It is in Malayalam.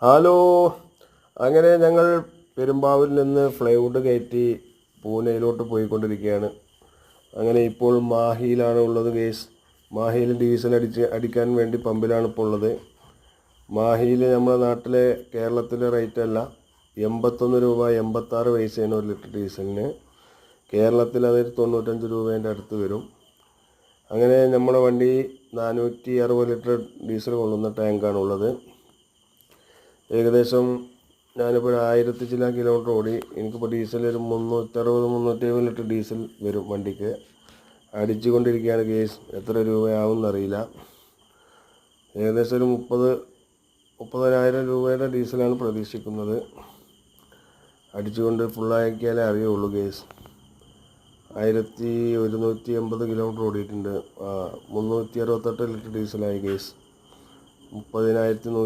ഹലോ. അങ്ങനെ ഞങ്ങൾ പെരുമ്പാവൂരിൽ നിന്ന് ഫ്ലൈവുഡ് കയറ്റി പൂനെയിലോട്ട് പോയിക്കൊണ്ടിരിക്കുകയാണ്. അങ്ങനെ ഇപ്പോൾ മാഹിയിലാണ് ഉള്ളത് ഗേസ്. മാഹിയിൽ ഡീസൽ അടിക്കാൻ വേണ്ടി പമ്പിലാണ് ഇപ്പോൾ ഉള്ളത്. മാഹിയിൽ നമ്മുടെ നാട്ടിലെ കേരളത്തിലെ റേറ്റ് അല്ല, 81 രൂപ 86 പൈസയാണ് 1 ലിറ്റർ ഡീസലിന്. കേരളത്തിൽ അത് 95 രൂപേൻ്റെ അടുത്ത് വരും. അങ്ങനെ നമ്മുടെ വണ്ടി 460 ലിറ്റർ ഡീസൽ കൊള്ളുന്ന ടാങ്കാണുള്ളത്. ഏകദേശം ഞാനിപ്പോൾ 1000 ചില കിലോമീറ്റർ ഓടി. എനിക്കിപ്പോൾ ഡീസൽ ഒരു 360-370 ലിറ്റർ ഡീസൽ വരും വണ്ടിക്ക്. അടിച്ചുകൊണ്ടിരിക്കുകയാണ് കേസ്. എത്ര രൂപയാവും എന്നറിയില്ല. ഏകദേശം ഒരു 30,000 രൂപയുടെ ഡീസലാണ് പ്രതീക്ഷിക്കുന്നത്. അടിച്ചുകൊണ്ട് ഫുള്ളാക്കിയാലേ അറിയുള്ളൂ കേസ്. 1180 കിലോമീറ്റർ ഓടിയിട്ടുണ്ട്. 368 ലിറ്റർ ഡീസലായി കേസ്. 30,100